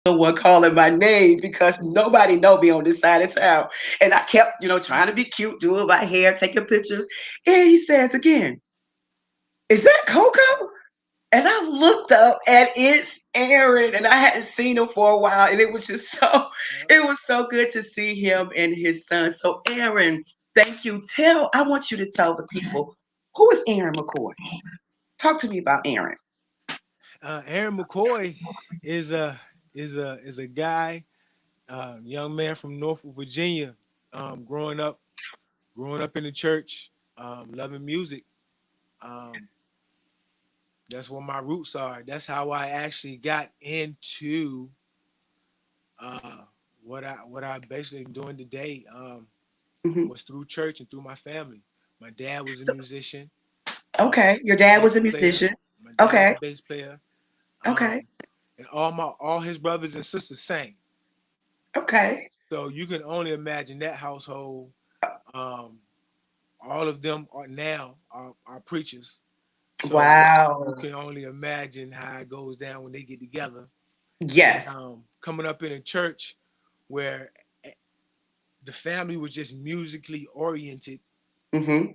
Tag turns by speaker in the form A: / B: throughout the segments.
A: someone calling my name because nobody know me on this side of town. And I kept, trying to be cute, doing my hair, taking pictures. And he says again, "Is that Coco?" And I looked up and it's Aaron, and I hadn't seen him for a while, and it was just
B: Yeah.
A: it was so good to see him and his son. So Aaron, thank you. I want you to tell the people, who is Aaron McCoy? Talk to me about Aaron.
B: Aaron McCoy is a guy, young man from Norfolk, Virginia, growing up in the church, loving music. Um, that's where my roots are. That's how I actually got into uh, what I basically doing today.
A: Hmm.
B: Was through church and through my family. My dad was a
A: So,
B: musician,
A: okay, your dad was
B: bass
A: a
B: player.
A: musician.
B: My dad was
A: Okay,
B: a bass player,
A: okay,
B: and all his brothers and sisters sang.
A: okay.
B: So you can only imagine that household. Um, all of them are preachers. So you
A: Wow.
B: can only imagine how it goes down when they get together. And
A: Yes.
B: coming up in a church where the family was just musically oriented,
A: Hmm.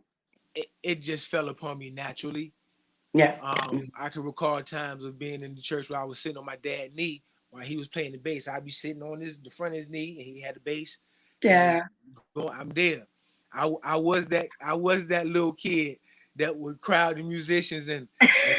B: it just fell upon me naturally.
A: Yeah.
B: I can recall times of being in the church where I was sitting on my dad's knee while he was playing the bass. I'd be sitting on the front of his knee, and he had the bass, and
A: Yeah.
B: I'm there. I was that little kid that would crowd the musicians and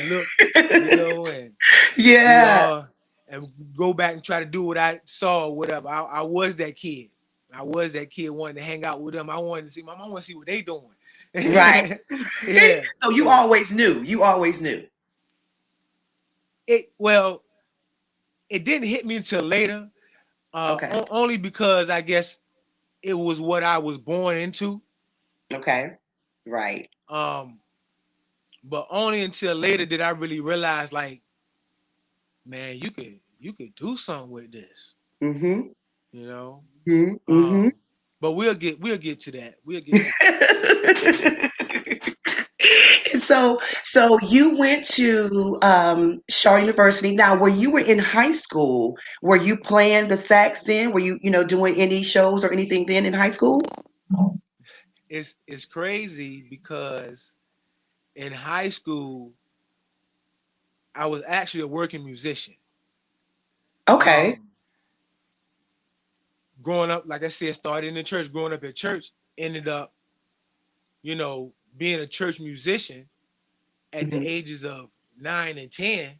B: look, and do
A: Yeah.
B: all and go back and try to do what I saw or whatever. I was that kid. I was that kid wanting to hang out with them. I wanted to see my mom. I want to see what they doing.
A: Right.
B: Yeah.
A: So you
B: So
A: always knew. You always knew.
B: well, it didn't hit me until later.
A: Okay.
B: Only because I guess it was what I was born into.
A: Okay. Right.
B: Um, but only until later did I really realize, like, man, you could do something with this,
A: Mm-hmm.
B: you know.
A: Mm-hmm.
B: But we'll get to that. We'll get to
A: So you went to Shaw University. Now, when you were in high school, were you playing the sax then? Were you, doing any shows or anything then in high school?
B: it's crazy because in high school I was actually a working musician.
A: Okay.
B: Um, growing up, like I said, started in the church. Growing up at church, ended up, being a church musician at the
A: Hmm.
B: ages of 9 and 10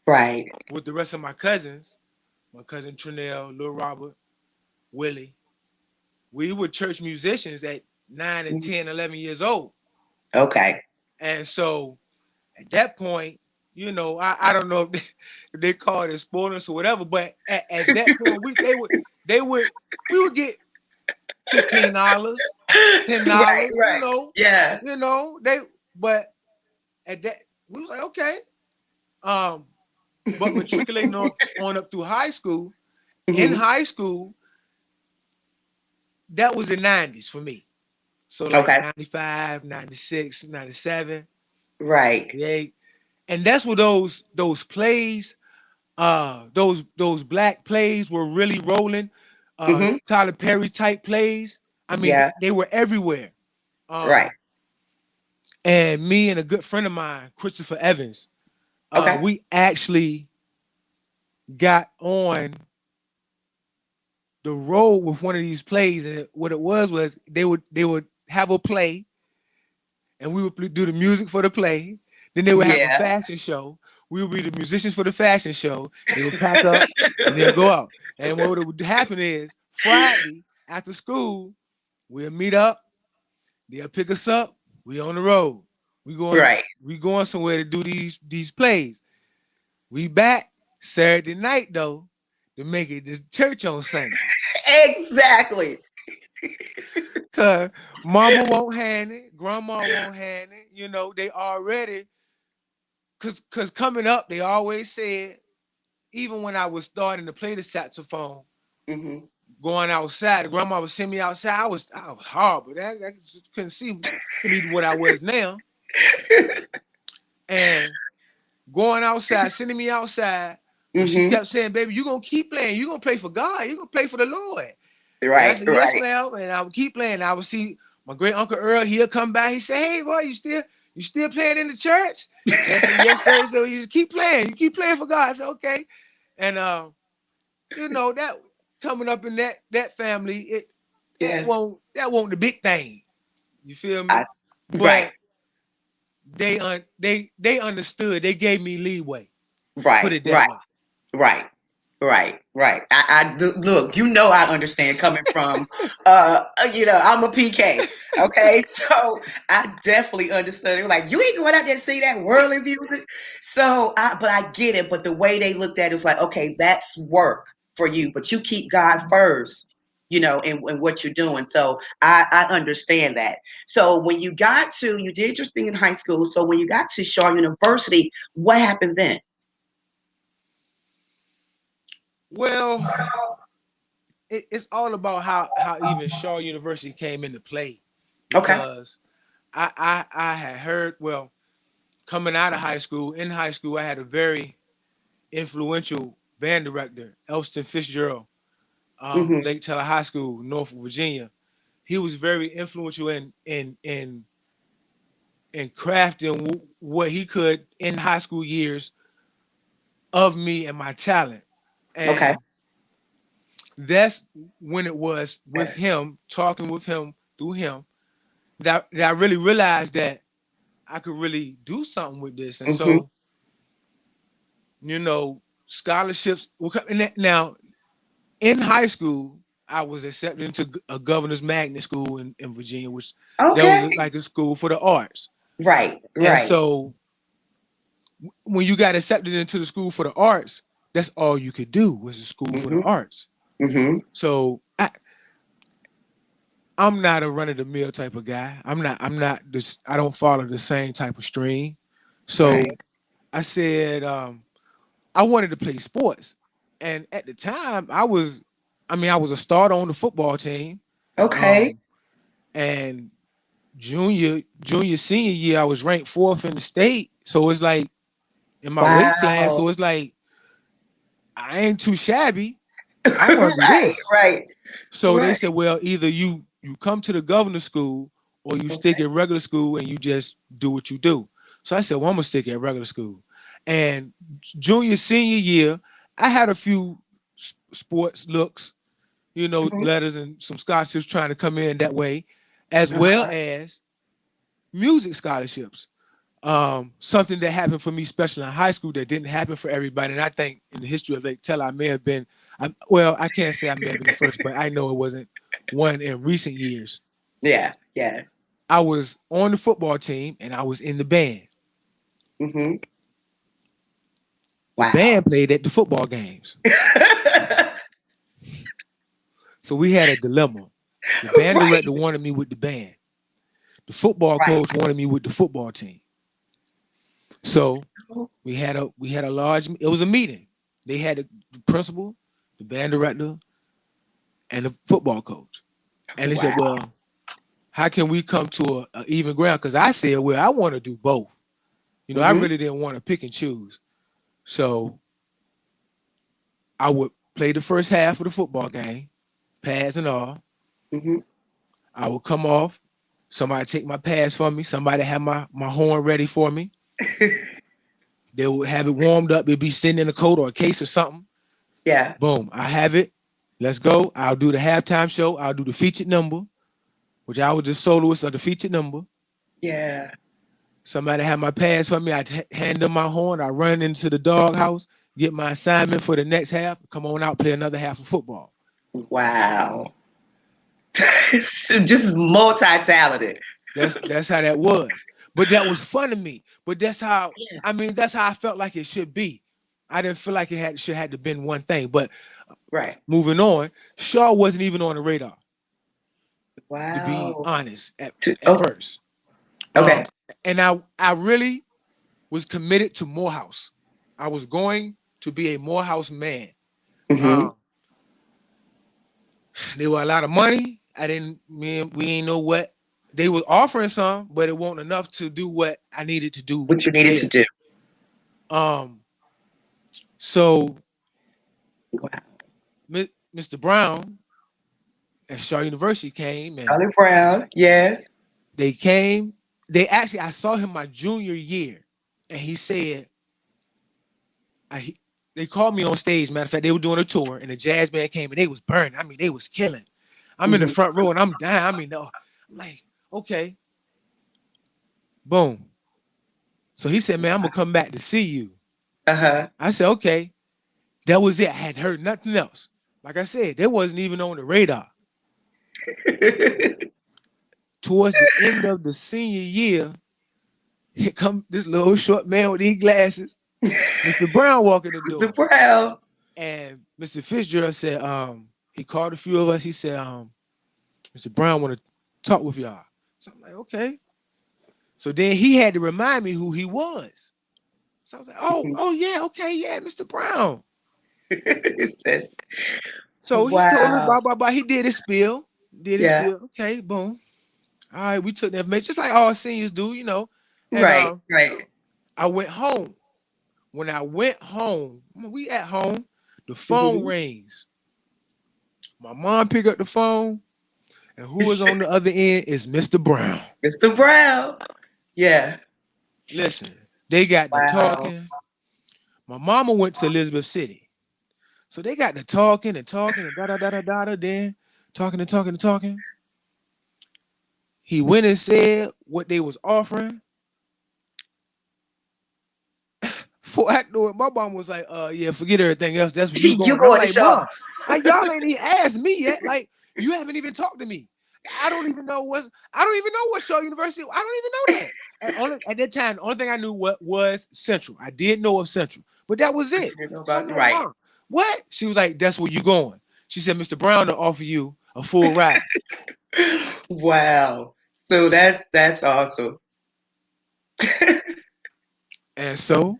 A: Right.
B: with the rest of my cousins, my cousin Trinell, Lil Robert, Willie. We were church musicians at 9 and
A: Mhm.
B: 10, 11 years old.
A: Okay.
B: And so at that point, I don't know if they call it spoiling us or whatever, but at that point, we would get $15,
A: Right.
B: $10,
A: Right. Yeah.
B: they but at that we was like, okay. Um, but matriculating on up through high school, in
A: Hmm.
B: high school, that was the 90s for me. So like
A: Okay.
B: 95, 96, 97,
A: Right.
B: 98. And that's where those plays, those black plays were really rolling.
A: Hmm.
B: Tyler Perry type plays. I mean,
A: Yeah.
B: they were everywhere.
A: Right.
B: And me and a good friend of mine, Christopher Evans,
A: Okay.
B: we actually got on the road with one of these plays, and what it was they would have a play, and we would do the music for the play. Then they would have a
A: Yeah.
B: fashion show. We would be the musicians for the fashion show. They would pack up and they'll go out. And what would happen is Friday after school, we'll meet up. They'll pick us up. We on the road. We going
A: Right.
B: we going somewhere to do these plays. We back Saturday night though to make it to church on Sunday.
A: Exactly.
B: Cause mama won't hand it, grandma won't hand it. They already cause coming up, they always said, even when I was starting to play the saxophone,
A: Hmm.
B: going outside, the grandma would send me outside. I was horrible. I couldn't see me what I was now. And going outside, sending me outside And she
A: Mm-hmm.
B: kept saying, baby, you're gonna keep playing, you're gonna play for God, you're gonna play for the Lord. And I
A: Right,
B: said, yes,
A: right.
B: ma'am. And I would keep playing. I would see my great uncle Earl, he'll come by, he say, hey boy, you still playing in the church? And I said, yes, sir. He said, well, you just keep playing, you keep playing for God. I said, okay. And that coming up in that family, that
A: Yes.
B: won't the big thing. You feel me?
A: I, right,
B: But they understood. They gave me leeway. Put
A: right,
B: it that
A: right.
B: way.
A: Right, right, right. Look, I understand coming from, I'm a PK. Okay, so I definitely understood it. Like, you ain't going out there to see that worldly music. But I get it. But the way they looked at it was like, okay, that's work for you, but you keep God first, in what you're doing. So I understand that. So when you did your thing in high school. So when you got to Shaw University, what happened then?
B: Well, it's all about how even Shaw University came into play,
A: Okay.
B: because I had heard, well, coming out of high school, in high school I had a very influential band director, Elston Fitzgerald,
A: Hmm.
B: Lake Teller High School, Norfolk, Virginia. He was very influential in crafting what he could in high school years of me and my talent.
A: Okay.
B: And that's when it was with
A: Yes.
B: him, talking with him through him, that I really realized that I could really do something with this. And
A: Hmm.
B: so, scholarships will come. Now, in high school, I was accepted into a governor's magnet school in Virginia, which that was
A: Okay.
B: like a school for the arts.
A: Right.
B: And
A: Right.
B: so when you got accepted into the school for the arts, that's all you could do was the school for the
A: Hmm.
B: arts.
A: Hmm.
B: So I'm not a run of the mill type of guy. I'm not this. I don't follow the same type of stream. So
A: Right.
B: I said I wanted to play sports, and at the time I was a starter on the football team,
A: Okay.
B: um, and senior year I was ranked fourth in the state. So it's like in my weight class.
A: Wow.
B: So it's like I ain't too shabby. I want to do
A: Right.
B: this.
A: Right.
B: So they
A: Right.
B: said, well, either you come to the governor's school or you stick
A: Okay.
B: at regular school and you just do what you do. So I said, well, I'm gonna stick at regular school. And senior year, I had a few sports looks,
A: Hmm.
B: letters and some scholarships trying to come in that way, as well
A: Uh-huh.
B: as music scholarships. Something that happened for me, especially in high school, that didn't happen for everybody. And I think in the history of Lake Teller, I may have been, I can't say I may have been the first, but I know it wasn't one in recent years.
A: Yeah. Yeah.
B: I was on the football team and I was in the band.
A: Hmm.
B: The
A: Wow.
B: band played at the football games. So we had a dilemma. The band
A: Right.
B: director wanted me with the band. The football
A: Right.
B: coach wanted me with the football team. So we had a large, it was a meeting. They had the principal, the band director, and the football coach. And they said,
A: Wow.
B: well, how can we come to a even ground? Because I said, well, I want to do both. I
A: Hmm.
B: really didn't want to pick and choose. So I would play the first half of the football game, pads and all.
A: Hmm.
B: I would come off. Somebody take my pads from me. Somebody have my horn ready for me. They would have it warmed up. It'd be sitting in a coat or a case or something.
A: Yeah.
B: Boom, I have it. Let's go. I'll do the halftime show. I'll do the featured number, which I was the soloist of the featured number.
A: Yeah.
B: Somebody had my pads for me. I hand them my horn. I run into the doghouse, get my assignment for the next half. Come on out, play another half of football.
A: Wow. Just multi-talented.
B: That's how that was. But that was fun to me. But
A: Yeah.
B: that's how I felt like it should be. I didn't feel like it should have to been one thing. But
A: Right.
B: moving on, Shaw wasn't even on the radar, to be
A: Wow.
B: honest, at
A: Oh,
B: first.
A: okay.
B: Um, and I really was committed to Morehouse. I was going to be a Morehouse man.
A: Hmm.
B: Um, there were a lot of money. I didn't, man, we ain't know what they was offering some, but it wasn't enough to do what I needed to do
A: What you needed to
B: there.
A: do.
B: Um, so
A: Wow.
B: Mr. Brown at Shaw University came, and
A: Charlie Brown. Yes.
B: they came. They actually, I saw him my junior year, and he said, they called me on stage. Matter of fact, they were doing a tour, and the jazz band came, and they was burning. I mean, they was killing. I'm in the
A: Hmm.
B: front row, and I'm down. I mean, no, I'm like, okay, boom. So he said, man, I'm gonna come back to see you.
A: Uh-huh.
B: I said, okay. That was it. I hadn't heard nothing else. Like I said, they wasn't even on the radar. Towards the end of the senior year, here come this little short man with these glasses. Mr. Brown walked in the
A: Mr.
B: door.
A: Brown.
B: And Mr. Fitzgerald said, he called a few of us. He said, Mr. Brown want to talk with y'all. So I'm like, okay. So then he had to remind me who he was. So I was like, oh yeah, okay, yeah, Mr. Brown. So he told us
A: Wow.
B: blah blah blah. He did his spiel. Did his
A: Yeah.
B: spiel. Okay, boom. All right, we took the information just like all seniors do, you know. And
A: Right. Right.
B: I went home. When I went home, we at home, the phone
A: Hmm.
B: rings. My mom picked up the phone, and who was on the other end is Mr. Brown.
A: Mr. Brown. Yeah.
B: Listen, they got to
A: Wow.
B: talking. My mama went to Elizabeth City. So they got to talking and talking and da da da da da da. Then talking and talking and talking. He went and said what they was offering. Before I knew it, my mom was like, yeah, forget everything else. That's where you
A: You
B: going. I'm
A: going to
B: like,
A: Shaw.
B: Mom, y'all ain't even asked me yet. Like, you haven't even talked to me. I don't even know what Shaw University. I don't even know that. At that time, the only thing I knew what was Central. I did know of Central, but that was it.
A: You know
B: So I'm
A: about
B: like,
A: right.
B: Mom, what? She was like, that's where you going. She said, Mr. Brown will offer you a full ride.
A: Wow. So that's awesome.
B: And so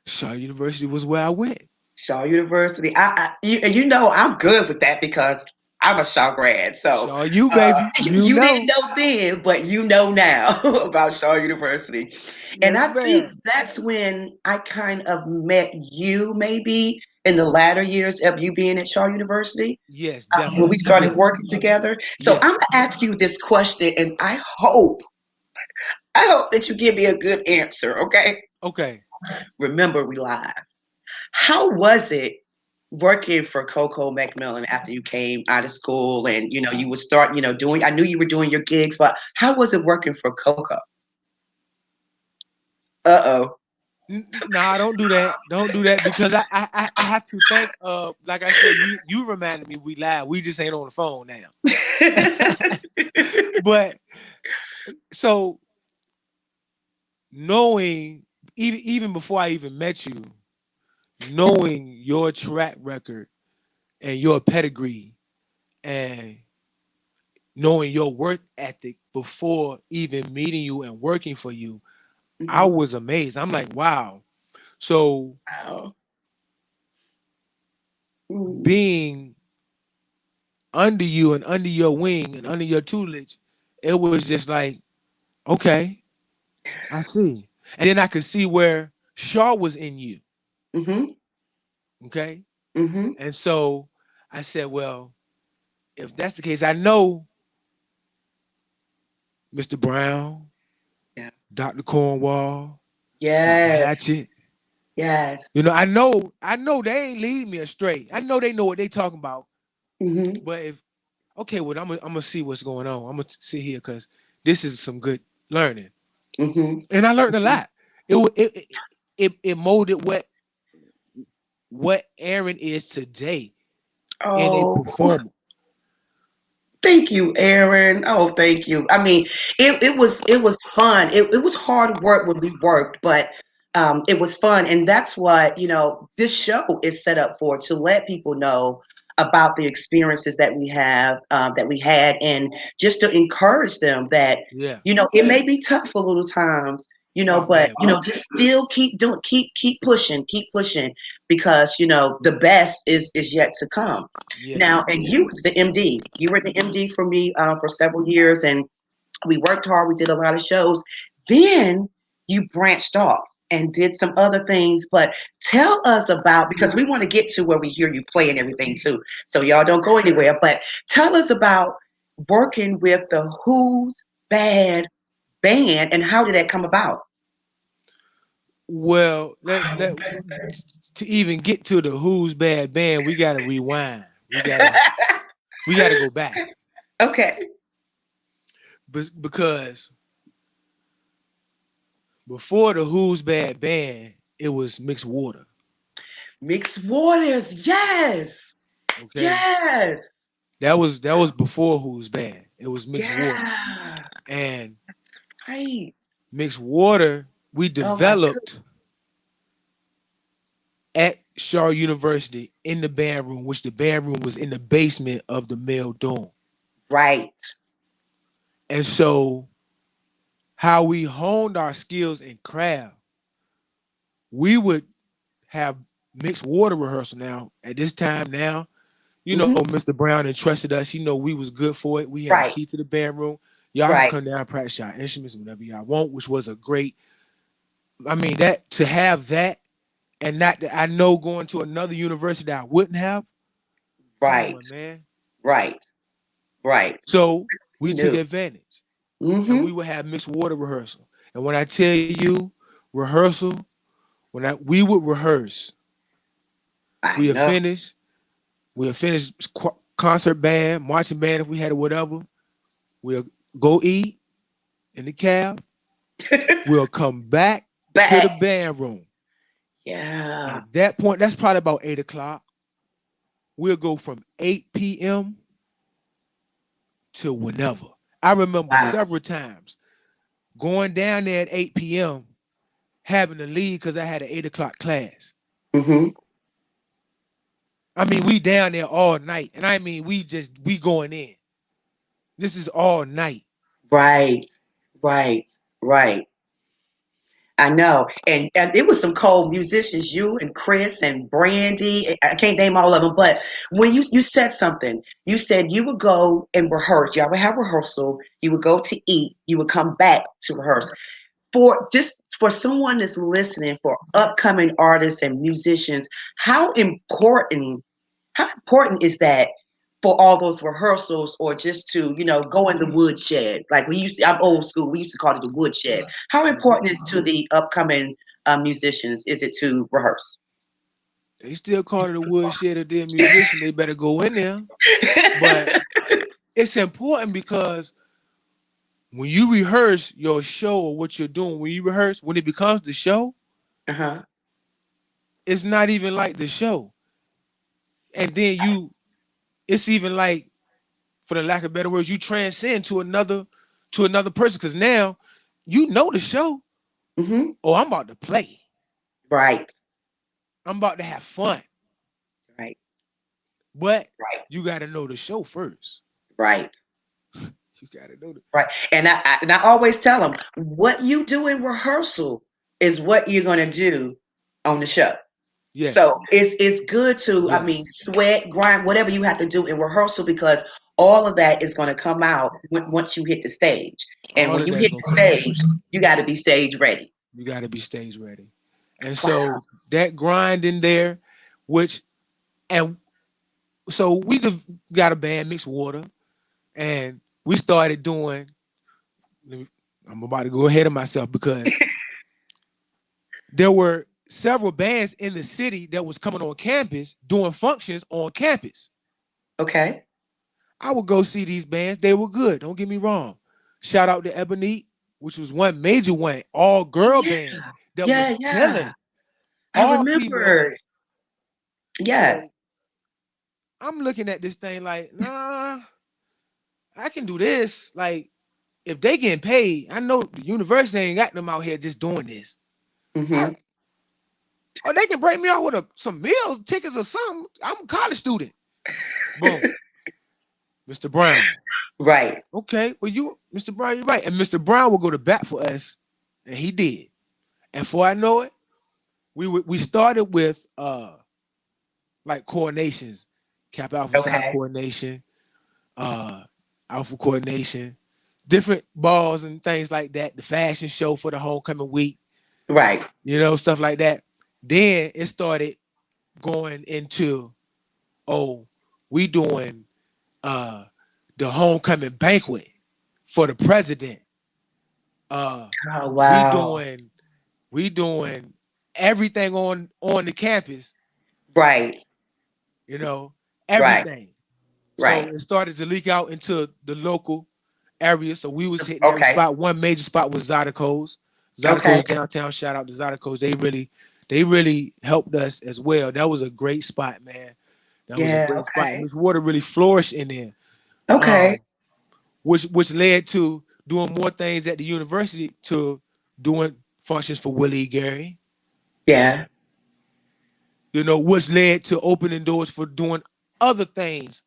B: Shaw University was where I went.
A: Shaw University. And you know I'm good with that because I'm a Shaw grad. So
B: Shaw you, baby. You
A: you didn't
B: know.
A: know then, but you know now about Shaw University. And
B: Yes,
A: I think
B: ma'am.
A: that's when I kind of met you, maybe in the latter years of you being at Shaw University,
B: Yes,
A: when we
B: definitely.
A: started
B: Yes.
A: working together. So I'm
B: Yes.
A: gonna ask you this question, and I hope that you give me a good answer. Okay.
B: Okay.
A: Remember, we live. How was it working for Coco McMillan after you came out of school and you would start doing, I knew you were doing your gigs, but how was it working for Coco? Uh-oh.
B: Nah, don't do that. Don't do that because I have to think of, like I said, you reminded me we live. We just ain't on the phone now. But so knowing, even before I even met you, knowing your track record and your pedigree and knowing your work ethic before even meeting you and working for you, I
A: Mhm.
B: was amazed. I'm like, wow. So
A: Wow. Mm.
B: being under you and under your wing and under your tutelage, it was just like, okay, I see. And then I could see where Shaw was in you.
A: Mhm.
B: Okay.
A: Mhm.
B: And so I said, well, if that's the case, I know Mr. Brown,
A: Yeah.
B: Dr. Cornwall, Dr.
A: Yes.
B: Hatchett.
A: Yes.
B: I know they ain't lead me astray. I know they know what they talking about.
A: Mhm.
B: But if okay, well, I'm gonna see what's going on. I'm gonna sit here because this is some good learning.
A: Mhm.
B: And I learned a
A: Mhm.
B: lot. It molded what Aaron is today in a
A: Oh,
B: performer.
A: thank you, Aaron. Oh, thank you. I mean, it was fun. It was hard work when we worked, but it was fun, and that's what this show is set up for, to let people know about the experiences that we have, that we had, and just to encourage them that
B: Yeah.
A: it may be tough a little times,
B: Oh
A: but
B: man.
A: just still keep doing, keep pushing, because the best is yet to come.
B: Yes.
A: Now, and you was the MD. You were the MD for me for several years, and we worked hard. We did a lot of shows. Then you branched off. and did some other things. But tell us about, because we want to get to where we hear you play and everything too. So y'all don't go anywhere. But tell us about working with the Who's Bad Band and how did that come about?
B: Well, let to even get to the Who's Bad Band, we gotta rewind. We gotta go back.
A: Okay.
B: Because before the Who's Bad Band, it was Mixed Water.
A: Mixed Waters. Yes.
B: Okay,
A: Yes.
B: that was before Who's Bad. It was Mixed Water,
A: Yeah.
B: and
A: Right.
B: Mixed Water we
A: Oh my goodness.
B: developed at Shaw University in the band room, which the band room was in the basement of the male dome.
A: Right.
B: And so, how we honed our skills in craft, we would have mixed water rehearsal. Now, at this time, now,
A: Hmm.
B: Mr. Brown entrusted us. We was good for it. We had the
A: Right.
B: key to the band room. Y'all can
A: Right.
B: come down and practice your instruments whenever y'all want, which was a great. I mean, that to have that and not that I know going to another university that I wouldn't have. Come
A: Right.
B: on, man.
A: Right. Right.
B: So we
A: You
B: took
A: knew.
B: advantage, and
A: Hmm.
B: we would have mixed water rehearsal. And when I tell you rehearsal, we would rehearse,
A: I
B: we would
A: know.
B: finish, we would finish concert band, marching band if we had it, whatever. We'll go eat in the cab. We'll come back to the
A: Back.
B: band room.
A: Yeah.
B: At that point, that's probably about 8 o'clock. We'll go from 8 p.m. to whenever. I remember
A: Wow.
B: several times going down there at 8 p.m. having to leave because I had an 8 o'clock class.
A: Hmm.
B: I mean, we down there all night, and I mean, we going in. This is all night.
A: Right. Right. Right. I know. And it was some cold musicians, you and Chris and Brandy. I can't name all of them, but when you said something, you said you would go and rehearse. Y'all would have rehearsal. You would go to eat. You would come back to rehearse. For just for someone that's listening, for upcoming artists and musicians, how important how important is that for all those rehearsals, or just to go in the woodshed, like we used to? I'm old school, we used to call it the woodshed. How
B: Mhm.
A: important is to the upcoming musicians is it to rehearse?
B: They still call it a woodshed if they're a musician. They better go in there. But it's important because when you rehearse your show or what you're doing, when it becomes the show,
A: Uh-huh.
B: it's not even like the show. And then it's even like, for the lack of better words, you transcend to another person because now you know the show.
A: Hmm.
B: Oh, I'm about to play.
A: Right.
B: I'm about to have fun.
A: Right.
B: But
A: Right.
B: you got to know the show first.
A: Right.
B: You got to know the.
A: Right. And I always tell them, what you do in rehearsal is what you're going to do on the show.
B: Yes.
A: So it's good to, I mean,
B: Yes.
A: sweat, grind, whatever you have to do in rehearsal, because all of that is going to come out once you hit the stage. And
B: All
A: when
B: of
A: you
B: that's
A: hit
B: gonna
A: the
B: come out.
A: stage, you got to be stage ready.
B: You got to be stage ready. And
A: Wow.
B: so that grind in there, which and so got a band, Mixed Water, and we started doing. I'm about to go ahead of myself because there were several bands in the city that was coming on campus doing functions on campus.
A: Okay.
B: I would go see these bands. They were good. Don't get me wrong. Shout out to Ebony, which was one major one, all
A: Oh
B: girl
A: yeah.
B: band that was
A: Yeah, yeah.
B: killing,
A: I
B: all female.
A: remember. Yeah.
B: So I'm looking at this thing like, nah, I can do this. Like, if they getting paid, I know the university ain't got them out here just doing this. I,
A: Hmm.
B: or they can break me out with some meals, tickets, or something. I'm a college student. Boom, Mr. Brown.
A: Right.
B: Okay, well, Mr. Brown, you're right. And Mr. Brown will go to bat for us, and he did. And before I know it, we started with like coordinations, Cap Alpha Psi
A: Okay.
B: coordination, uh Alpha coordination, different balls and things like that. The fashion show for the homecoming week.
A: Right.
B: stuff like that. Then it started going into, oh, we doing uh the homecoming banquet for the president. Uh
A: Oh
B: we
A: wow.
B: doing we doing everything on the campus,
A: Right.
B: you know,
A: Right.
B: everything. So
A: Right.
B: it started to leak out into the local area. So we was hitting every
A: Okay.
B: spot. One major spot was Zydeco's.
A: Okay.
B: Zydeco's downtown. Shout out to Zydeco's. They really helped us as well. That was a great spot, man. That was a
A: Yeah.
B: great spot. And
A: Okay.
B: this water really flourished in there.
A: Okay.
B: Um, which led to doing more things at the university, to doing functions for Willie Gary,
A: Yeah.
B: which led to opening doors for doing other things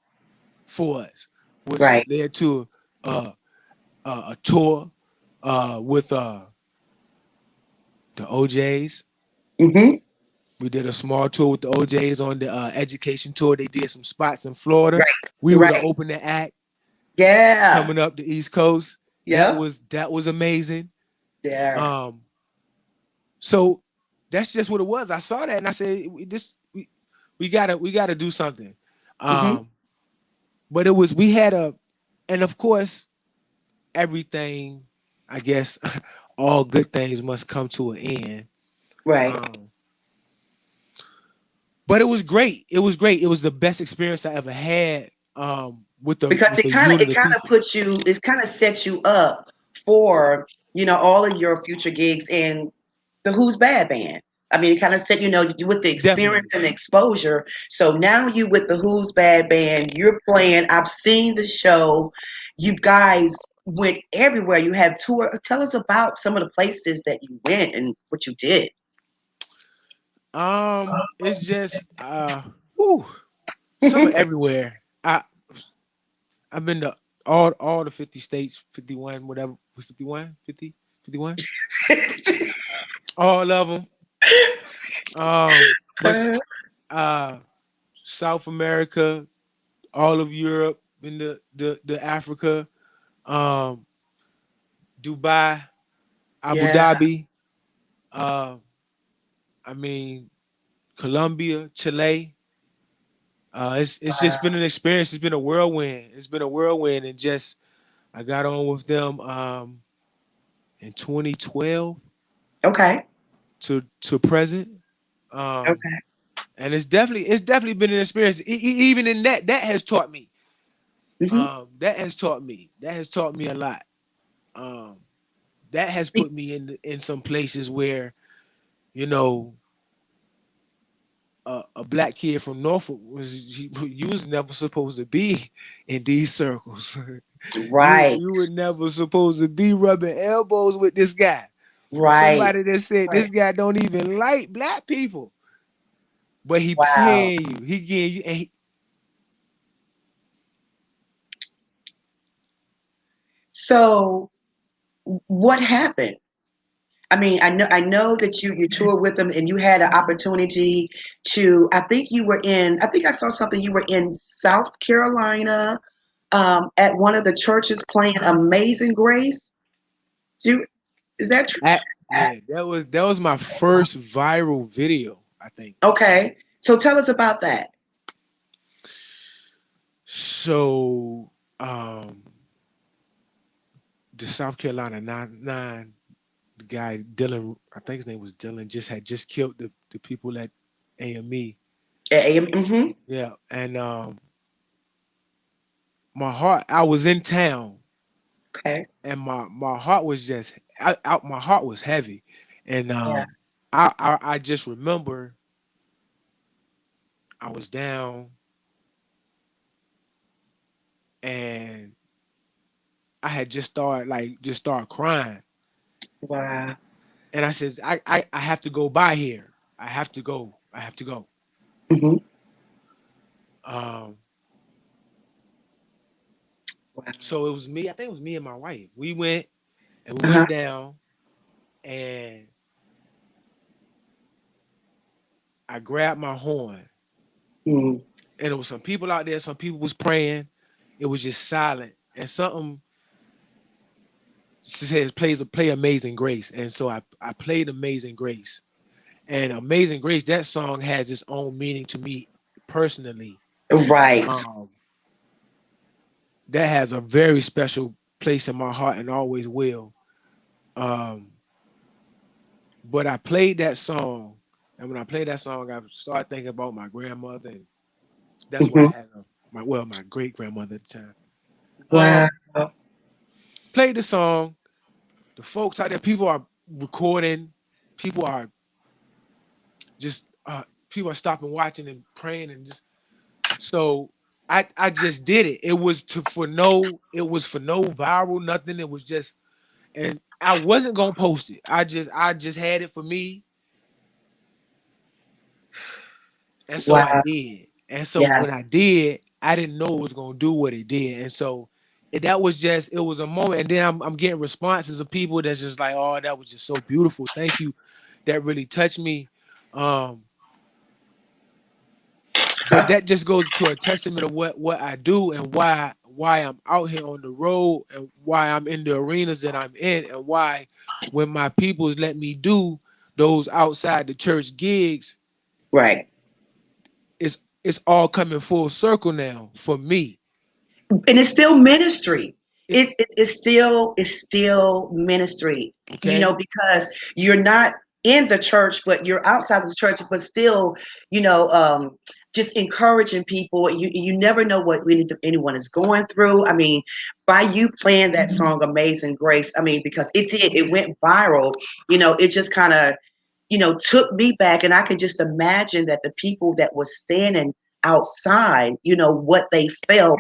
B: for us, which
A: Right.
B: led to uh, a tour with the OJs.
A: Mm-hmm.
B: We did a small tour with the OJs on the education tour. They did some spots in Florida.
A: Right.
B: We were the
A: Right.
B: opening act
A: Yeah.
B: coming up the East Coast. That
A: Yep.
B: was that was amazing.
A: Yeah.
B: Um, so that's just what it was. I saw that and I said, we gotta do something.
A: Mm-hmm.
B: Um, but it was we had a, and of course everything, I guess, all good things must come to an end.
A: Right.
B: Um, but it was great. It was great. It was the best experience I ever had, with the
A: Because
B: with
A: it
B: a
A: kind of
B: unit
A: it
B: of
A: kind of
B: people.
A: puts you, it kind of sets you up for all of your future gigs in the Who's Bad band. I mean, it kind of set with the
B: Definitely.
A: experience and exposure. So now you with the Who's Bad band, you're playing. I've seen the show. You guys went everywhere. You have tour. Tell us about some of the places that you went and what you did.
B: It's just whew, some everywhere. I've been to all the 50 states, 51, whatever, 51, 50, 51, all of them. But uh South America, all of Europe, in the Africa, um, Dubai, Abu
A: Yeah.
B: Dhabi, uh, I mean Colombia, Chile. It's just been
A: Wow.
B: an experience. It's been a whirlwind. It's been a whirlwind, and just I got on with them in 2012
A: Okay.
B: to present. Um,
A: Okay.
B: and it's definitely been an experience. Even in that has taught me.
A: Hmm.
B: That has taught me a lot. Um, that has put me in some places where, you know a black kid from Norfolk you was never supposed to be in these circles. you
A: Right.
B: you were never supposed to be rubbing elbows with this guy.
A: Right.
B: Somebody that said
A: Right.
B: this guy don't even like black people, but he
A: Wow.
B: paying you, he getting you, and
A: So what happened? I mean, I know that you toured with them and you had an opportunity to. I think I saw something. You were in South Carolina, at one of the churches playing Amazing Grace. Do Is that true?
B: yeah, that was my first viral video, I think.
A: Okay, so tell us about that.
B: So the South Carolina 9-9, the guy Dylan, I think his name was Dylan, just killed the people at AME.
A: Mm-hmm.
B: Yeah, and my heart, I was in town,
A: Okay.
B: and my heart was just out. My heart was heavy, and
A: Yeah.
B: I just remember I was down, and I had just started crying,
A: Wow.
B: and I says I have to go by here. I have to go. I have to go.
A: Hmm.
B: Um,
A: Wow.
B: so it was me. I think it was me and my wife. We
A: Uh-huh.
B: went down, and I grabbed my horn,
A: Mm.
B: and there was some people out there. Some people was praying. It was just silent, and something says play Amazing Grace, and so I played Amazing Grace, and Amazing Grace, that song has its own meaning to me personally.
A: Right.
B: Um, that has a very special place in my heart and always will. Um, but I played that song, and when I played that song, I started thinking about my grandmother, and that's why I
A: Hmm.
B: had my great grandmother at the time.
A: Wow.
B: Played the song. The folks out there, people are recording, people are just people are stopping, watching, and praying, and just so I just did it. It was for no viral nothing. It was just, and I wasn't gonna post it. I just had it for me, and so I
A: Wow.
B: did. And so
A: Yeah.
B: when I did, I didn't know it was gonna do what it did, and so that was just, it was a moment. And then I'm getting responses of people that's just like, oh, that was just so beautiful. Thank you. That really touched me. Um, but that just goes to a testament of what I do and why I'm out here on the road and why I'm in the arenas that I'm in, and why when my peoples let me do those outside the church gigs,
A: Right.
B: it's all coming full circle now for me.
A: And it's still ministry.
B: It,
A: It's still ministry,
B: okay.
A: because you're not in the church, but you're outside of the church, but still, you know, um, just encouraging people. You never know what anyone is going through. I mean, by you playing that song "Amazing Grace," I mean, because it went viral. It just kind of took me back. And I could just imagine that the people that was standing outside, what they felt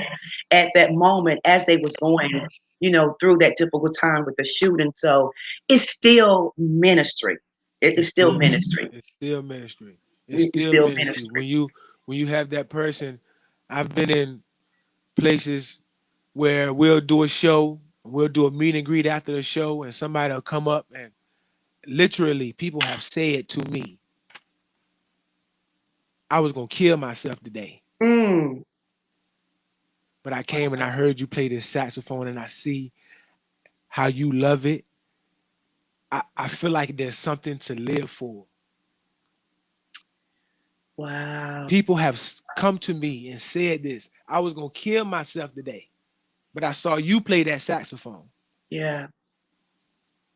A: at that moment as they was going, through that difficult time with the shooting. So it's still ministry. It's
B: It's
A: still
B: still
A: ministry.
B: it's still ministry. It's
A: It's
B: still
A: still
B: ministry.
A: ministry.
B: When you have that person, I've been in places where we'll do a meet and greet after the show, and somebody will come up, and literally people have said to me, I was gonna kill myself today,
A: Mm,
B: but I came and I heard you play this saxophone, and I see how you love it. I feel like there's something to live for.
A: wow.
B: People have come to me and said this. I was gonna kill myself today, but I saw you play that saxophone.
A: Yeah.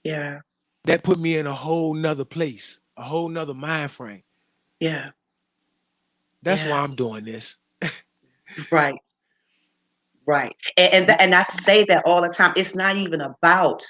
A: Yeah.
B: That put me in a whole nother place, a whole nother mind frame.
A: Yeah.
B: That's
A: Yeah.
B: why I'm doing this.
A: Right. Right. And I say that all the time. It's not even about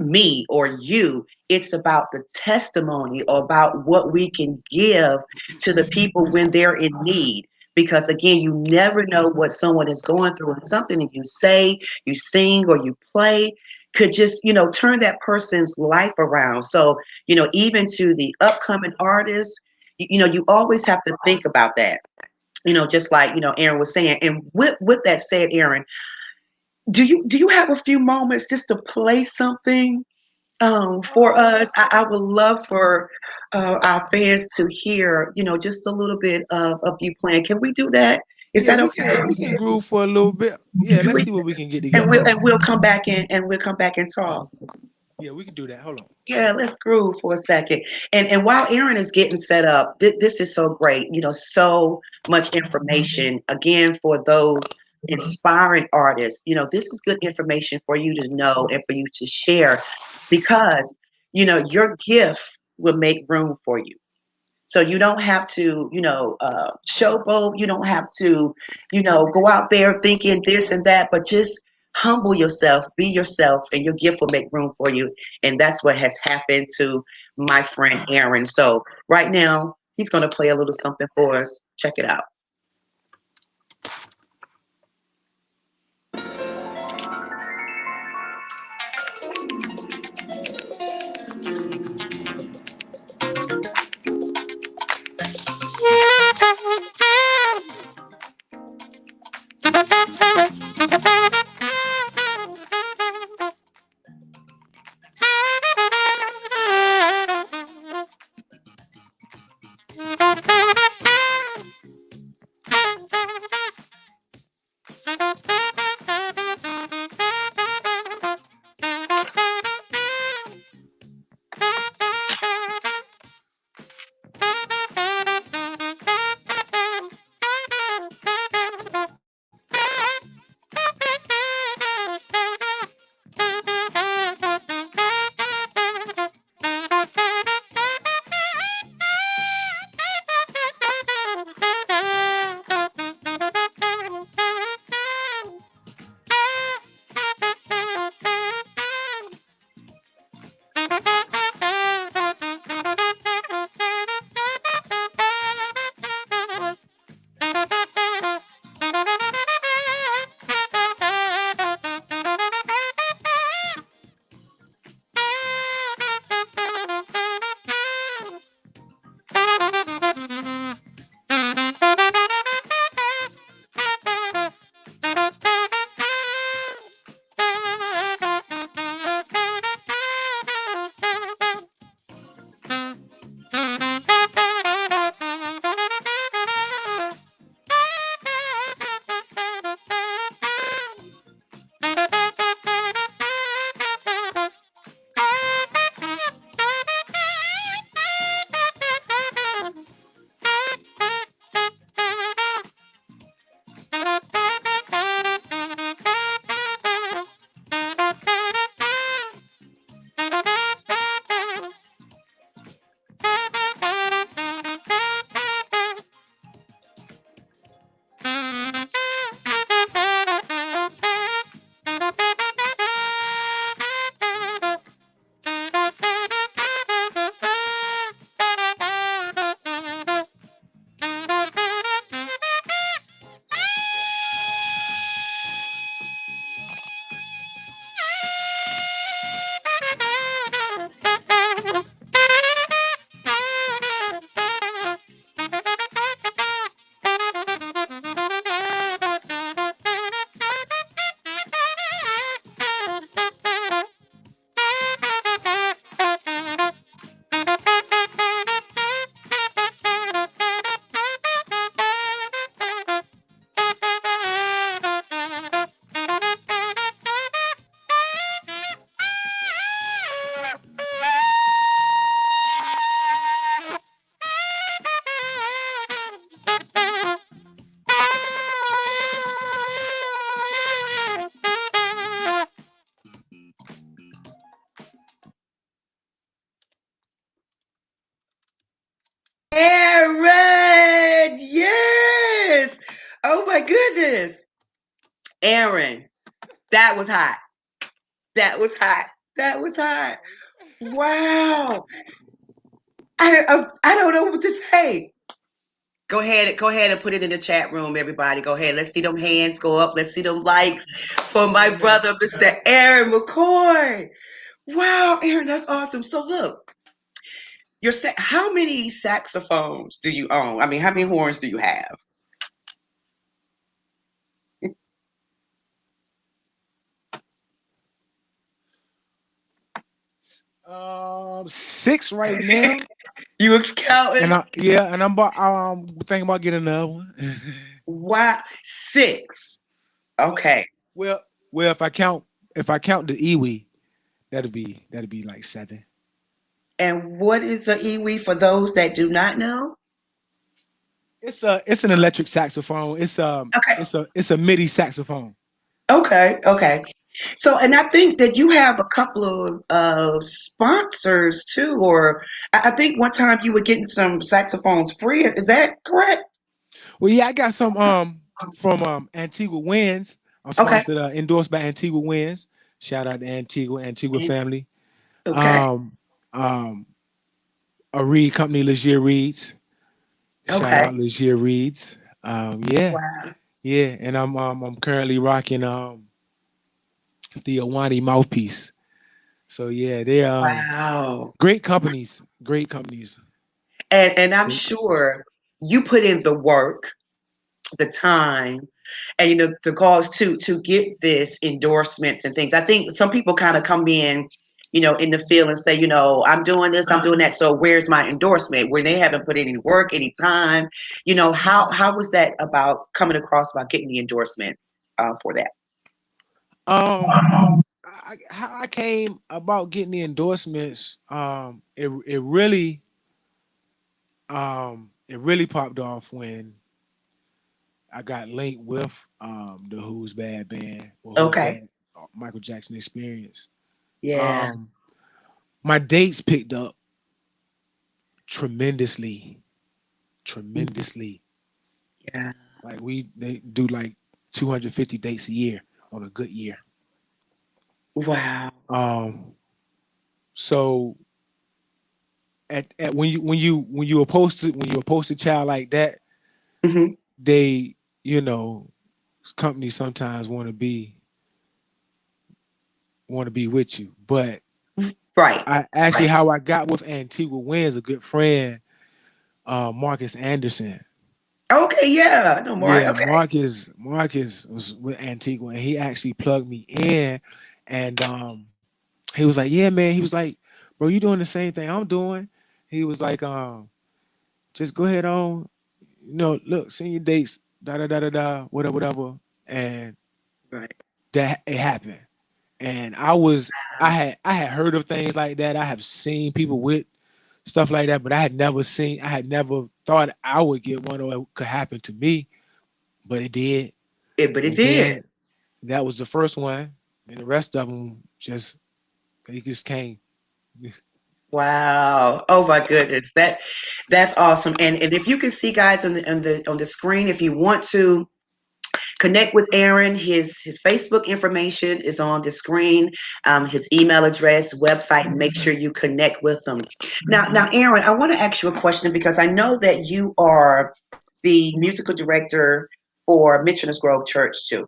A: me or you. It's about the testimony, or about what we can give to the people when they're in need. Because again, you never know what someone is going through, and something that you say, you sing, or you play could just, turn that person's life around. So, even to the upcoming artists, you always have to think about that. Just like, Aaron was saying. And with that said, Aaron, do you have a few moments just to play something for us? I would love for our fans to hear, just a little bit of you playing. Can we do that? Is
B: Yeah,
A: that
B: we
A: okay?
B: can groove for a little bit. Yeah, let's
A: We,
B: see what we can get
A: and
B: together.
A: we'll
B: Hold
A: and
B: on.
A: we'll come back in and we'll come back and talk.
B: Yeah, we can do that. Hold on.
A: Yeah, let's groove for a second. And while Aaron is getting set up, this is so great. So much information again for those inspiring artists. This is good information for you to know and for you to share, because your gift will make room for you. So you don't have to, showboat. You don't have to, go out there thinking this and that, but just humble yourself, be yourself, and your gift will make room for you. And that's what has happened to my friend Aaron. So right now, he's going to play a little something for us. Check it out. my goodness. Aaron, that was hot. That was hot. That was hot. Wow. I don't know what to say. Go ahead and put it in the chat room, everybody. Go ahead. Let's see them hands go up. Let's see them likes for
B: Come
A: my
B: on now.
A: brother, Mr. Aaron McCoy. Wow, Aaron, that's awesome. So look, how many saxophones do you own? I mean, how many horns do you have?
B: 6 right now.
A: You was counting?
B: And I'm about thinking about getting another one.
A: Wow, six. Okay.
B: well, well, if I count the Iwi, that'd be like 7.
A: And what is a iwi for those that do not know?
B: It's an electric saxophone.
A: Okay.
B: It's a MIDI saxophone.
A: Okay. Okay. So, and I think that you have a couple of sponsors too, or I think one time you were getting some saxophones free. Is that correct?
B: Well, yeah, I got some from Antigua Winds. I'm
A: Okay.
B: sponsored, endorsed by Antigua Winds. Shout out to Antigua
A: And
B: family.
A: okay.
B: Um, um, a Reed company, Legier Reeds. Shout
A: Okay.
B: out Legier Reeds. Yeah,
A: Wow.
B: yeah, and I'm currently rocking the Awani mouthpiece. So yeah, they're
A: Wow.
B: great companies. Great companies.
A: And I'm
B: Great companies.
A: sure you put in the work, the time, and the cause to get this endorsements and things. I think some people kind of come in the field and say, I'm doing this, I'm doing that. So where's my endorsement? When they haven't put any work, any time. How was that about coming across about getting the endorsement for that?
B: Um, how I came about getting the endorsements, it really popped off when I got linked with the Who's Bad band or Who's
A: Okay.
B: Bad Michael Jackson Experience.
A: Yeah.
B: Um, my dates picked up tremendously, tremendously.
A: Yeah.
B: Like they do like 250 dates a year on a good year.
A: Wow.
B: Um, so at when you post a child like that,
A: Hmm.
B: they you know companies sometimes want to be with you. But
A: Right.
B: I actually how I got with Antigua Winds, a good friend, Marcus Anderson.
A: Okay. Yeah. No more.
B: Yeah,
A: Okay.
B: Marcus was with Antigua, and he actually plugged me in, and he was like, "Yeah, man." He was like, "Bro, you doing the same thing I'm doing?" He was like, "Just go ahead on, look, send your dates, da da da da da, whatever, whatever," and
A: Right.
B: that it happened. And I had heard of things like that. I have seen people with stuff like that, but I had never thought I would get one or it could happen to me, but it did.
A: But it
B: And
A: did.
B: then that was the first one, and the rest of them they just came.
A: Wow. Oh my goodness. That's awesome. And if you can see guys on the screen, if you want to connect with Aaron, his Facebook information is on the screen, his email address, website, make sure you connect with him. Now, Aaron, I want to ask you a question because I know that you are the musical director for Mitchell's Grove Church too.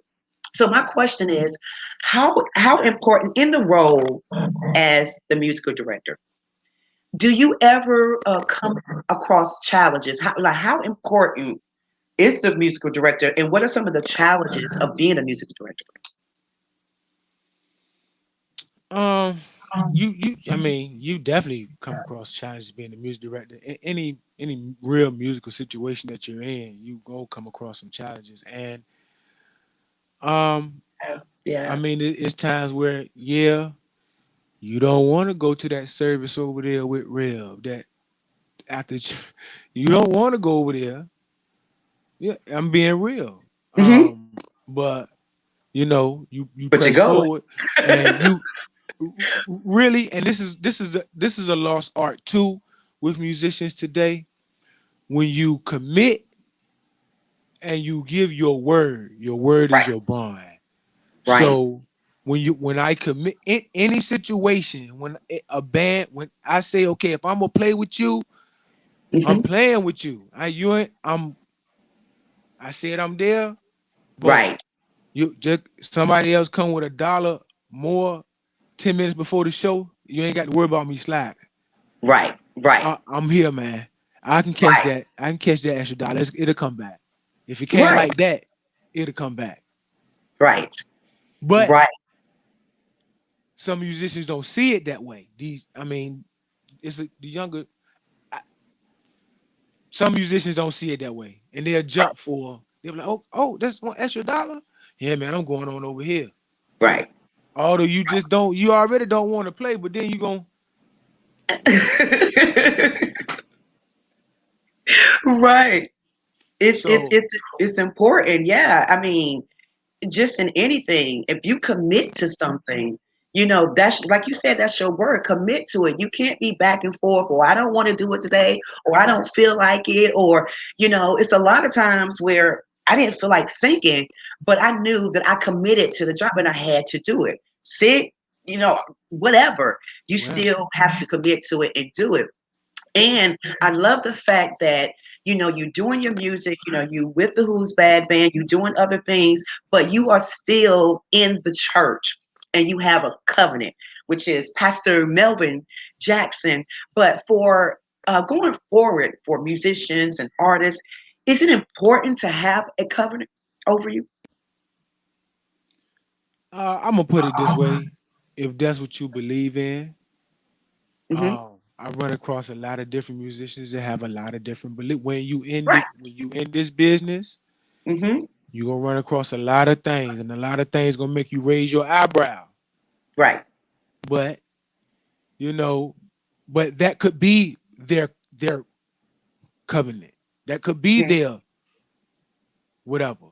A: So my question is, how important in the role as the musical director? Do you ever come across challenges? How important is the musical director, and what are some of the challenges of being a musical director?
B: Um, I mean, you definitely come across challenges being a music director. Any real musical situation that you're in, you go come across some challenges, and um, I
A: Yeah.
B: mean, it's times where you don't want to go to that service over there with Rev. That after you don't want to go over there. Yeah, I'm being real.
A: Hmm.
B: But you
A: But you
B: press
A: go.
B: forward, and you really, and this is a lost art too with musicians today. When you commit and you give your word is
A: Right.
B: your bond.
A: Right.
B: So when I commit in any situation, when I say, okay, if I'm gonna play with you, I'm
A: Hmm.
B: playing with you. I said I'm there, but
A: Right.
B: you just somebody else come with $1 more 10 minutes before the show, you ain't got to worry about me sliding.
A: Right. Right.
B: I'm here, man. I can catch
A: Right.
B: that. I can catch that extra dollar. It'll come back. If it can't
A: Right.
B: like that, it'll come back.
A: Right.
B: But
A: Right.
B: some musicians don't see it that way. I mean, the younger. Some musicians don't see it that way, and they'll jump for. They'll be like, oh, that's one extra dollar. Yeah, man, I'm going on over here.
A: Right.
B: Although you already don't want to play, but then you going
A: Right. It's it's
B: so
A: it's it's important. Yeah. I mean, just in anything, if you commit to something, that's like you said, that's your word. Commit to it. You can't be back and forth, or I don't want to do it today, or I don't feel like it, or it's a lot of times where I didn't feel like thinking, but I knew that I committed to the job and I had to do it. Sick, whatever. You
B: well,
A: still have to commit to it and do it. And I love the fact that, you're doing your music, you with the Who's Bad Band, you're doing other things, but you are still in the church and you have a covenant, which is Pastor Melvin Jackson. But for going forward for musicians and artists, is it important to have a covenant over you?
B: I'm gonna put it this way: if that's what you believe in,
A: Hmm.
B: I run across a lot of different musicians that have a lot of different beliefs.
A: Right.
B: When you in this business,
A: Hmm.
B: you gonna run across a lot of things, and a lot of things gonna make you raise your eyebrow.
A: Right.
B: But you know, but that could be their covenant. That could be
A: Yeah.
B: their whatever.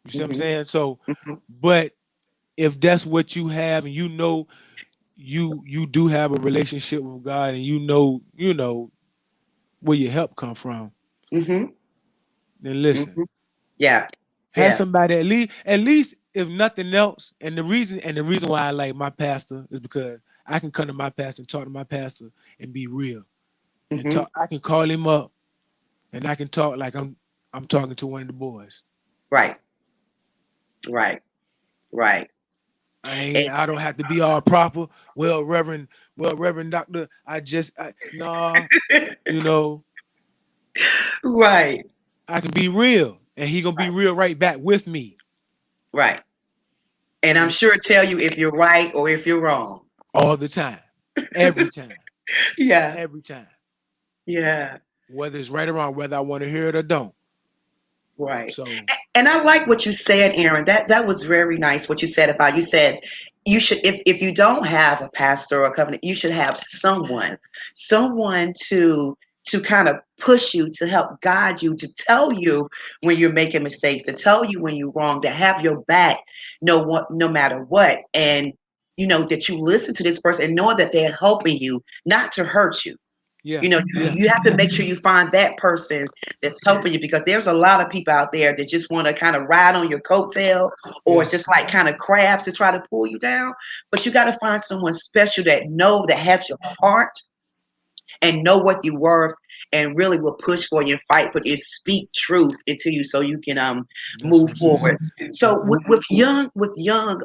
B: You see what I'm
A: Hmm.
B: saying? So,
A: Hmm.
B: but if that's what you have, and you do have a relationship with God, and you know where your help come from,
A: Hmm.
B: then listen.
A: Hmm. Yeah.
B: Have
A: Yeah.
B: somebody at least if nothing else, and the reason why I like my pastor is because I can come to my pastor and talk to my pastor and be real and
A: Hmm.
B: talk. I can call him up and I can talk like I'm talking to one of the boys.
A: Right. Right. Right.
B: I don't have to be all proper. Well, Reverend Doctor, nah, you know,
A: Right.
B: I can be real and he gonna be
A: Right.
B: real right back with me.
A: Right. And I'm
B: And
A: sure tell you if you're right or if you're wrong.
B: all the time. Every time.
A: Yeah.
B: Every time.
A: Yeah.
B: Whether it's right or wrong, whether I want to hear it or don't.
A: Right.
B: So
A: And I like what you said, Aaron. That was very nice what you said about you said you should if you don't have a pastor or a covenant, you should have someone to kind of push you, to help guide you, to tell you when you're making mistakes, to tell you when you're wrong, to have your back no matter what. And that you listen to this person and know that they're helping you, not to hurt you.
B: yeah,
A: You
B: yeah,
A: you have to make sure you find that person that's helping you, because there's a lot of people out there that just want to kind of ride on your coattail, or
B: yeah,
A: it's just like kind of crabs to try to pull you down. But you got to find someone special that has your heart and know what you're worth, and really will push for you and fight for you and speak truth into you so you can
B: that's what
A: move
B: I'm saying.
A: forward. So with young,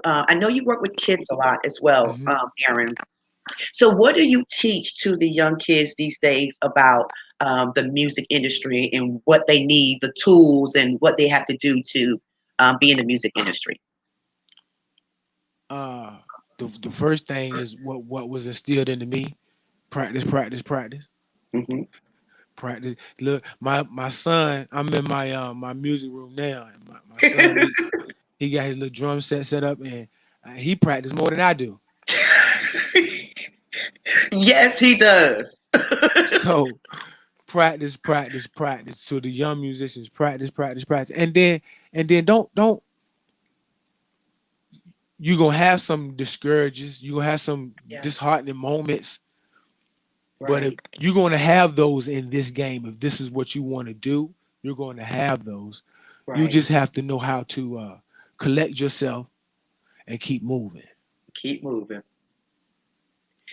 A: I know you work with kids a lot as well,
B: Hmm.
A: Aaron. So, what do you teach to the young kids these days about the music industry and what they need, the tools, and what they have to do to be in the music industry?
B: Uh, the first thing is what was instilled into me: practice, practice, practice,
A: Hmm.
B: practice. Look, my son, I'm in my music room now, and my son he got his little drum set up, and he practiced more than I do.
A: Yes, he does.
B: So practice, practice, practice. To the young musicians, practice, practice, practice, and then don't you gonna have some discourages, you gonna have some
A: Yeah,
B: disheartening moments, but if
A: right.
B: you're gonna have those in this game, if this is what you want to do, you're going to have those. You
A: Right.
B: just have to know how to collect yourself and keep moving.
A: Keep moving.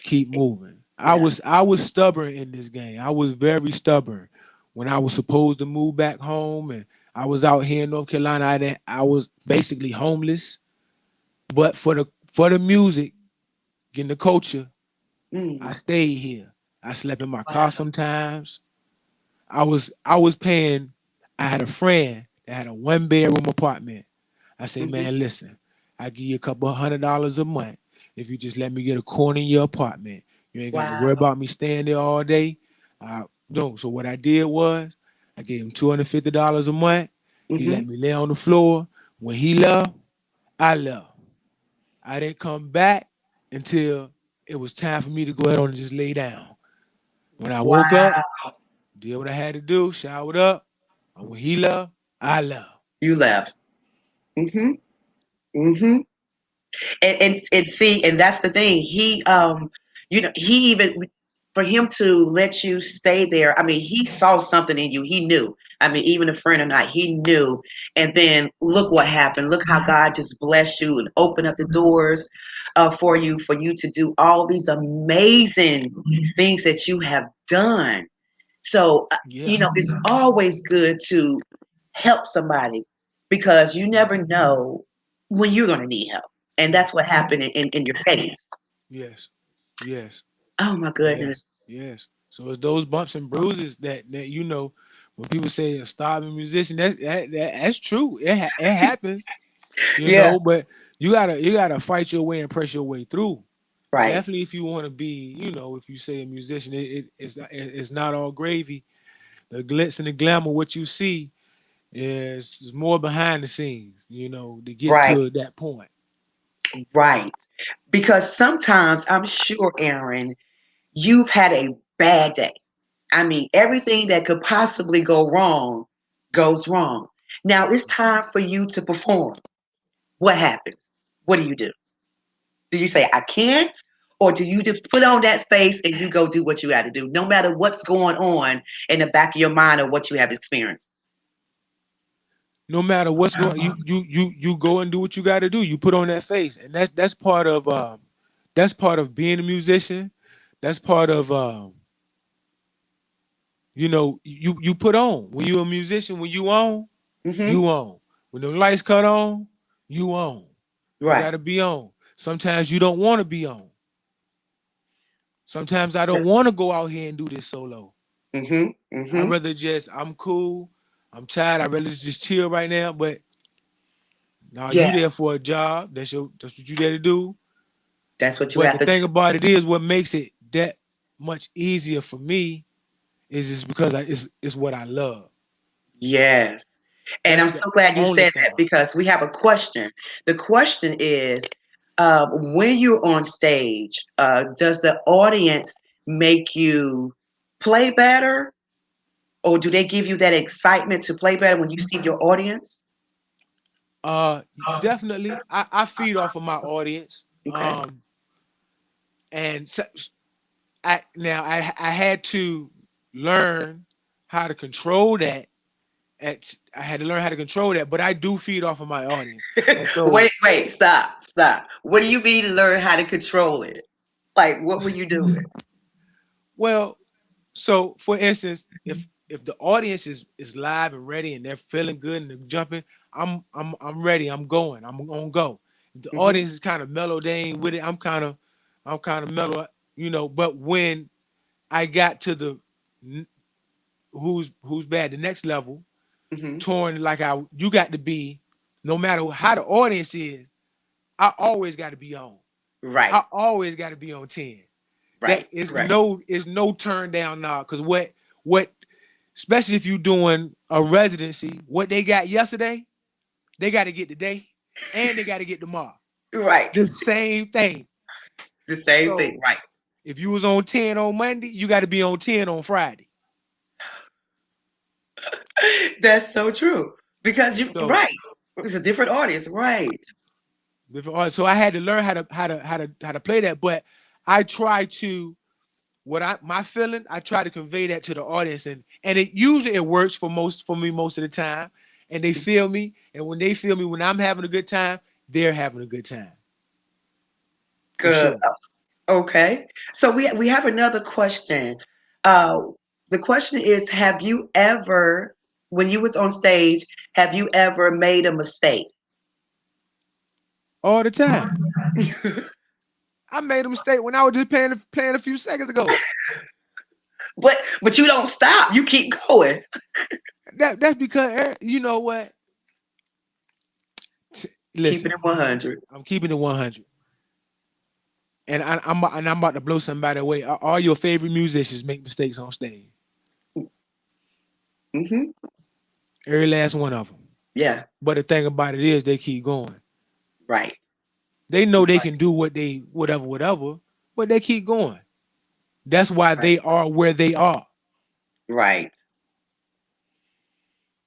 B: Keep moving.
A: Yeah.
B: I was stubborn in this game. I was very stubborn when I was supposed to move back home, and I was out here in North Carolina. I was basically homeless, but for the music, getting the culture, I
A: Mm.
B: stayed here. I slept in my car
A: Wow.
B: sometimes. I was paying. I had a friend that had a 1 bedroom apartment. I say,
A: Hmm.
B: man, listen, I give you a couple of $100 a month if you just let me get a corner in your apartment. You ain't got to worry
A: Wow.
B: about me staying there all day. No. So what I did was I gave him $250 a month. He
A: Hmm.
B: let me lay on the floor. When he left, I left. I didn't come back until it was time for me to go ahead on and just lay down. When I woke up,
A: Wow.
B: did what I had to do, showered up, and when he left, I left.
A: You left. Hmm. Hmm. And see, and that's the thing. He even for him to let you stay there. I mean, he saw something in you. He knew. I mean, even a friend or not, he knew. And then look what happened. Look how God just blessed you and opened up the doors for you to do all these amazing things that you have done. So,
B: Yeah,
A: it's always good to help somebody because you never know when you're going to need help. And that's what happened in your case.
B: yes, yes.
A: Oh my
B: Yes,
A: goodness.
B: yes. So it's those bumps and bruises that when people say a starving musician, that's true. It happens,
A: Yeah,
B: but you gotta fight your way and press your way through.
A: right,
B: Definitely, if you want to be, if you say a musician, it's not all gravy. The glitz and the glamour, what you see is more behind the scenes. To get
A: right,
B: to that point.
A: right. Because sometimes I'm sure, Aaron, you've had a bad day. I mean, everything that could possibly go wrong goes wrong. Now it's time for you to perform. What happens? What do you do? Do you say, I can't? Or do you just put on that face and you go do what you got to do, no matter what's going on in the back of your mind or what you have experienced?
B: No matter what's going, you go and do what you got to do. You put on that face, and that's part of being a musician. That's part of you put on when you're a musician. When you on,
A: Hmm.
B: you on. When the lights cut on, you on. You got
A: Right.
B: to be on. Sometimes you don't want to be on. Sometimes I don't want to go out here and do this solo.
A: Hmm.
B: I
A: Hmm.
B: rather just I'm cool. I'm tired. I rather just chill right now. But now
A: Yeah,
B: you there for a job. That's what you there to do.
A: that's what you
B: But
A: have
B: the
A: to do.
B: thing about it is, what makes it that much easier for me is just because it's what I love.
A: Yes. And
B: That's
A: I'm
B: the
A: so glad you
B: only
A: said that
B: thing.
A: because we have a question. The question is when you're on stage, does the audience make you play better? Or do they give you that excitement to play better when you see your audience?
B: Uh, Definitely, I feed off of my audience.
A: Okay.
B: And so, I had to learn how to control that. I had to learn how to control that, but I do feed off of my audience, and so
A: Wait, stop. What do you mean to learn how to control it? Like, what were you doing?
B: well, so for instance, if the audience is live and ready and they're feeling good and they're jumping, I'm ready. I'm going. I'm gonna go. If the
A: Hmm.
B: audience is kind of mellow, they ain't with it. I'm kind of mellow, But when I got to the who's bad, the next level,
A: Hmm.
B: touring like you got to be, no matter how the audience is, I always got to be on.
A: Right,
B: I always got to be on 10. That
A: right, right.
B: is no turn down now. Cause what especially if you doing a residency, what they got yesterday, they got to get today, and they got to get tomorrow.
A: Right.
B: The same thing.
A: The same thing,
B: So
A: right.
B: if you was on 10 on Monday, you got to be on 10 on Friday.
A: That's so true. Because you
B: So
A: right. It's a different audience, right.
B: so I had to learn how to play that, but I try to my feeling, I try to convey that to the audience, and it usually it works for me most of the time. and they feel me. And when they feel me, when I'm having a good time, they're having a good time for
A: Good.
B: sure.
A: Okay. So we have another question. Uh, the question is, have you ever, when you was on stage, have you ever made a mistake?
B: All the time. I made a mistake when I was just playing a few seconds ago.
A: But you don't stop. You keep going.
B: That's because you know what?
A: Keeping
B: Listen,
A: it 100.
B: I'm keeping it 100, and I'm about to blow somebody away. All your favorite musicians make mistakes on stage.
A: Hmm.
B: Every last one of them.
A: Yeah.
B: But the thing about it is, they keep going.
A: Right.
B: They know they can do what they whatever, but they keep going. That's why
A: Right.
B: they are where they are.
A: Right.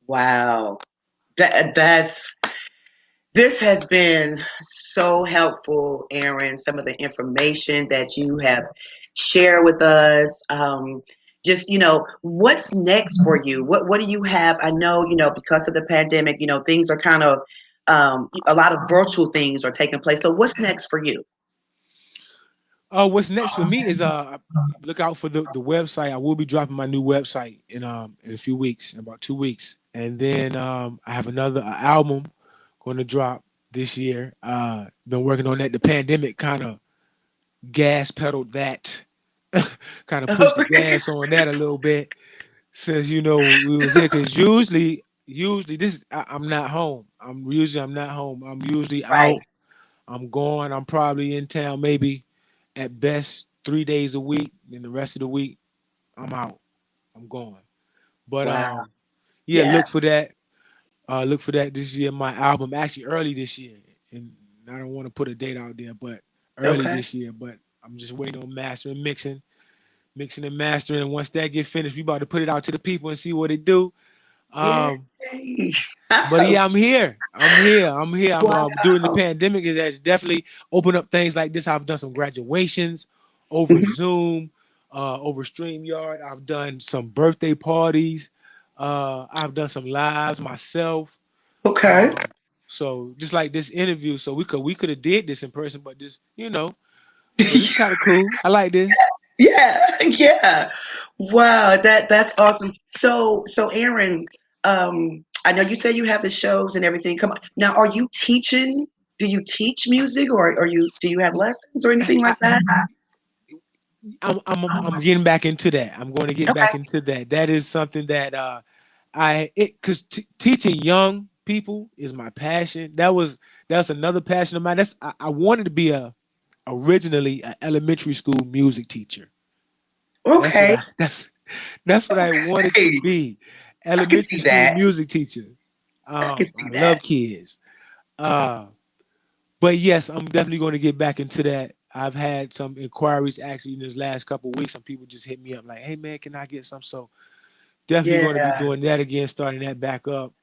A: Wow. That's This has been so helpful, Aaron. Some of the information that you have shared with us. Just what's next for you? What do you have? I know because of the pandemic, things are kind of a lot of virtual things are taking place. So what's next for you?
B: What's next for me is look out for the website. I will be dropping my new website in a few weeks, in about 2 weeks, and then I have another album going to drop this year. Been working on that. The pandemic kind of gas pedaled that, kind of pushed the gas on that a little bit since we was here. Because usually I'm not home. I'm not home. I'm usually
A: Right.
B: out. I'm gone. I'm probably in town maybe at best 3 days a week. And the rest of the week I'm out. I'm gone. But
A: Wow.
B: yeah,
A: Yeah.
B: look for that this year. My album actually early this year, and I don't want to put a date out there, but early
A: Okay.
B: this year. But I'm just waiting on mastering, mixing and mastering. And once that get finished, we about to put it out to the people and see what it do. Um,
A: Yay.
B: but yeah, I'm here. I'm here. I'm here. I'm during the
A: Wow.
B: pandemic is has definitely opened up things like this. I've done some graduations over Zoom, over StreamYard. I've done some birthday parties. I've done some lives myself.
A: Okay.
B: Um, so just like this interview, so we could have did this in person, but so this is kind of cool. I like this.
A: Yeah, yeah. Wow, that's awesome. So Aaron, I know you say you have the shows and everything. Come on. Now, are you teaching? Do you teach music or do you have lessons or anything
B: I,
A: like that?
B: I'm getting back into that. I'm going to get
A: Okay.
B: back into that. That is something that because teaching young people is my passion. That's another passion of mine. I wanted to be originally an elementary school music teacher. That's what
A: Okay.
B: I that's what I wanted to
A: Hey,
B: be,
A: I can
B: elementary
A: see
B: school
A: that.
B: music teacher.
A: I can
B: I
A: see
B: love
A: that.
B: kids. Uh, but yes, I'm definitely going to get back into that. I've had some inquiries actually in this last couple of weeks. Some people just hit me up like, "Hey man, can I get some?" So definitely going to be
A: Yeah.
B: doing that again, starting that back up.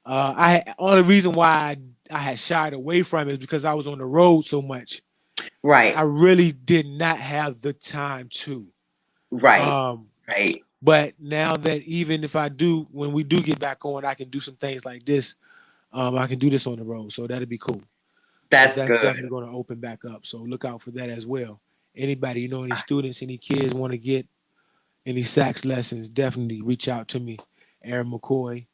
B: I only reason why I had shied away from it is because I was on the road so much.
A: Right.
B: I really did not have the time to.
A: Right.
B: Um,
A: Right.
B: but now that even if I do, when we do get back on, I can do some things like this. I can do this on the road, so that'd be cool. So
A: That's
B: that's
A: good.
B: definitely going to open back up. So look out for that as well. Anybody, any students, any kids want to get any sax lessons, definitely reach out to me, Aaron McCoy,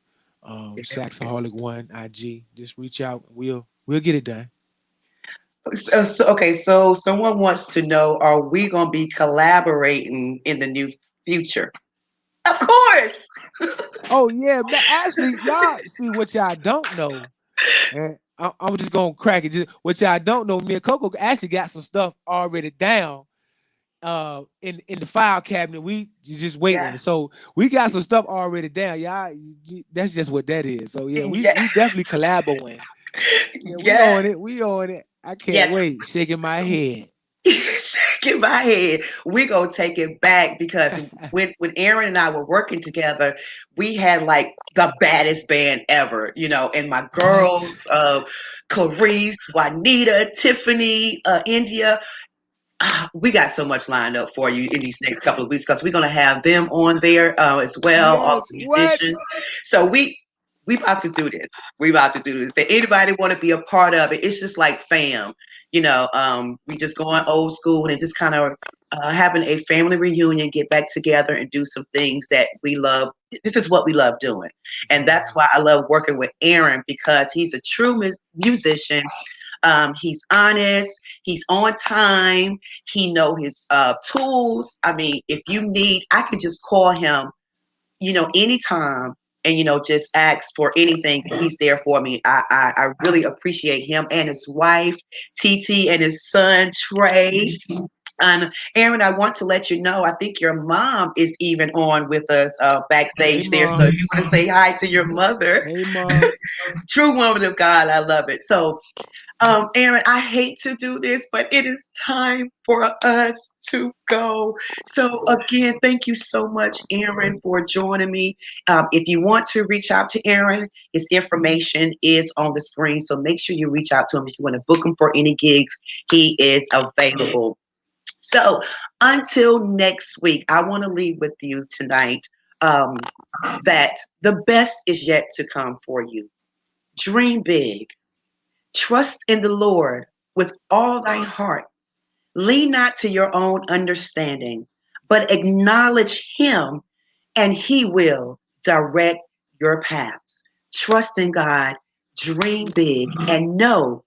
B: Saxaholic One IG. Just reach out. We'll get it done.
A: Okay, so someone wants to know, are we going to be collaborating in the new future? Of course.
B: Oh yeah, man. Actually, y'all see what y'all don't know. And I'm just gonna crack it. Just what y'all don't know, me and Coco actually got some stuff already down in the file cabinet. We just waiting.
A: Yeah.
B: So we got some stuff already down. Y'all, that's just what that is. So yeah, we
A: Yeah.
B: we definitely collaborating. Yeah, we
A: Yeah.
B: on it. We on it. I can't
A: Yeah.
B: wait. Shaking my head.
A: Shaking my head. We're gonna take it back because when Aaron and I were working together, we had like the baddest band ever, and my
B: What?
A: girls, Clarice, Juanita, Tiffany, India. We got so much lined up for you in these next couple of weeks because we're gonna have them on there as well, all
B: Yes.
A: the
B: What?
A: musicians. So we we about to do this. We about to do this. If anybody want to be a part of it, it's just like fam. We just going old school and just kind of having a family reunion, get back together and do some things that we love. This is what we love doing. And that's why
B: Yes.
A: I love working with Aaron because he's a true musician. He's honest. He's on time. He know his tools. I mean, if you need, I could just call him, anytime and, just ask for anything. He's there for me. I really appreciate him and his wife, TT, and his son, Trey. Aaron, I want to let you know, I think your mom is even on with us
B: Hey,
A: backstage there. So if
B: mom.
A: you want to say hi to your mother,
B: Hey, mom.
A: true woman of God, I love it. So Aaron, I hate to do this, but it is time for us to go. So, again, thank you so much, Aaron, for joining me. If you want to reach out to Aaron, his information is on the screen. So, make sure you reach out to him if you want to book him for any gigs. He is available. So, until next week, I want to leave with you tonight that the best is yet to come for you. Dream big. Trust in the Lord with all thy heart. Lean not to your own understanding, but acknowledge him and he will direct your paths. Trust in God, dream big, and know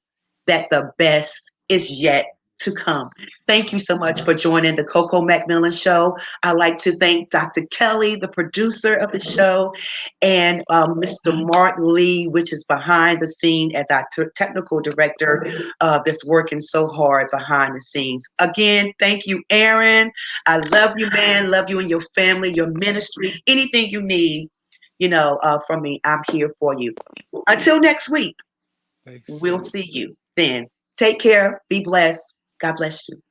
A: that the best is yet to come. Thank you so much for joining the Coco McMillan Show. I'd like to thank Dr. Kelly, the producer of the show, and Mr. Mark Lee, which is behind the scene as our technical director that's working so hard behind the scenes. Again, thank you, Aaron. I love you, man. Love you and your family, your ministry, anything you need, from me. I'm here for you. Until next week,
B: Thanks.
A: we'll see you then. Take care. Be blessed. God bless you.